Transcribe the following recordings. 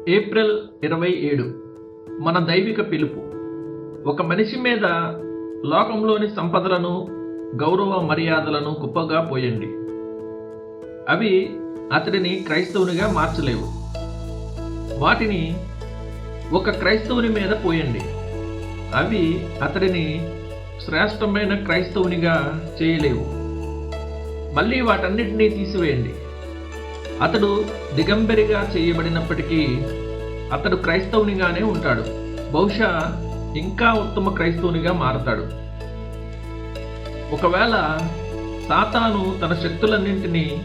April 27 మన దైవిక పిలుపు. ఒక మనిషి మీద లోకంలోని సంపదలను, గౌరవ మర్యాదలను కుప్పగా పోయండి. అవి అతడిని క్రైస్తవునిగా మార్చలేవు. వాటిని ఒక క్రైస్తవుని మీద పోయండి. అవి అతడిని శ్రేష్టమైన క్రైస్తవునిగా చేయలేవు. మళ్ళీ వాటన్నిటినీ తీసివేయండి. అతడు దిగంబరిగా చేయబడినప్పటికీ అతడు క్రైస్తవునిగానే ఉంటాడు. బహుశా ఇంకా ఉత్తమ క్రైస్తవునిగా మారతాడు. ఒకవేళ సాతాను తన శక్తులన్నింటినీ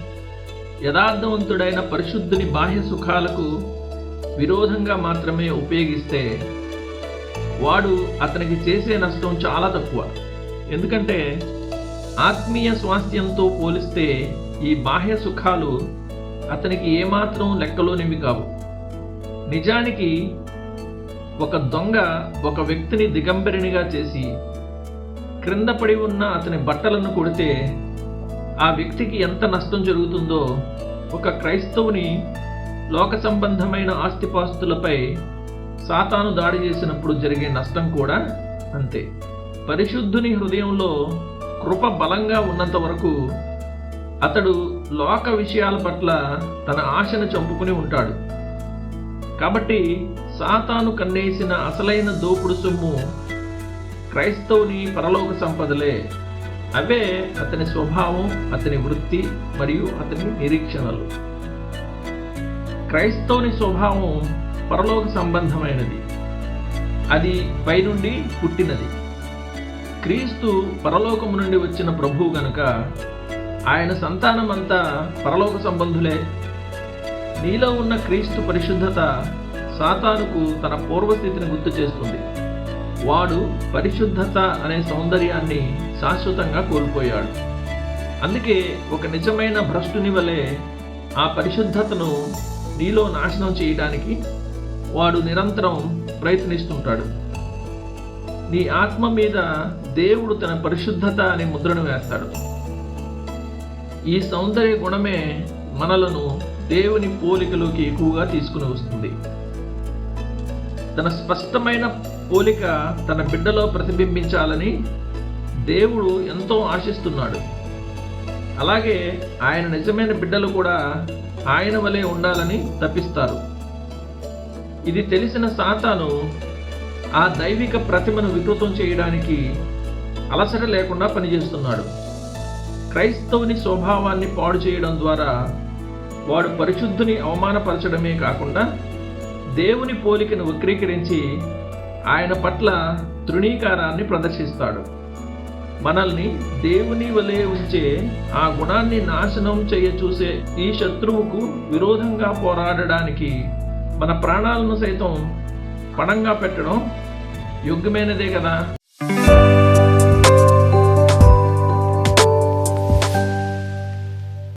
యథార్థవంతుడైన పరిశుద్ధుని బాహ్య సుఖాలకు విరోధంగా మాత్రమే ఉపయోగిస్తే వాడు అతనికి చేసే నష్టం చాలా తక్కువ. ఎందుకంటే ఆత్మీయ స్వాస్థ్యంతో పోలిస్తే ఈ బాహ్య సుఖాలు అతనికి ఏమాత్రం లెక్కలోనివి కావు. నిజానికి ఒక దొంగ ఒక వ్యక్తిని దిగంబరినిగా చేసి క్రింద పడి ఉన్న అతని బట్టలను కొడితే ఆ వ్యక్తికి ఎంత నష్టం జరుగుతుందో, ఒక క్రైస్తవుని లోక సంబంధమైన ఆస్తిపాస్తులపై సాతాను దాడి చేసినప్పుడు జరిగే నష్టం కూడా అంతే. పరిశుద్ధుని హృదయంలో కృప బలంగా ఉన్నంత వరకు అతడు లోక విషయాల పట్ల తన ఆశను చంపుకుని ఉంటాడు. కాబట్టి సాతాను కన్నేసిన అసలైన దోపుడు సొమ్ము క్రైస్తవుని పరలోక సంపదలే. అవే అతని స్వభావం, అతని వృత్తి మరియు అతని నిరీక్షణలు. క్రైస్తవుని స్వభావం పరలోక సంబంధమైనది. అది పైనుండి పుట్టినది. క్రీస్తు పరలోకము నుండి వచ్చిన ప్రభువు గనుక ఆయన సంతానమంతా పరలోక సంబంధులే. నీలో ఉన్న క్రీస్తు పరిశుద్ధత సాతానుకు తన పూర్వస్థితిని గుర్తు చేస్తుంది. వాడు పరిశుద్ధత అనే సౌందర్యాన్ని శాశ్వతంగా కోల్పోయాడు. అందుకే ఒక నిజమైన భ్రష్టుని వలె ఆ పరిశుద్ధతను నీలో నాశనం చేయడానికి వాడు నిరంతరం ప్రయత్నిస్తుంటాడు. నీ ఆత్మ మీద దేవుడు తన పరిశుద్ధత అనే ముద్రను వేస్తాడు. ఈ సౌందర్య గుణమే మనలను దేవుని పోలికలోకి ఎక్కువగా తీసుకుని వస్తుంది. తన స్పష్టమైన పోలిక తన బిడ్డలో ప్రతిబింబించాలని దేవుడు ఎంతో ఆశిస్తున్నాడు. అలాగే ఆయన నిజమైన బిడ్డలు కూడా ఆయన వలె ఉండాలని తప్పిస్తారు. ఇది తెలిసిన సాతాను ఆ దైవిక ప్రతిమను వికృతం చేయడానికి అలసట లేకుండా పనిచేస్తున్నాడు. క్రైస్తవుని స్వభావాన్ని పాడు చేయడం ద్వారా వాడు పరిశుద్ధుని అవమానపరచడమే కాకుండా దేవుని పోలికను వక్రీకరించి ఆయన పట్ల తృణీకారాన్ని ప్రదర్శిస్తాడు. మనల్ని దేవుని వలె ఉంచే ఆ గుణాన్ని నాశనం చేయ చూసే ఈ శత్రువుకు విరోధంగా పోరాడడానికి మన ప్రాణాలను సైతం పణంగా పెట్టడం యోగ్యమైనదే కదా.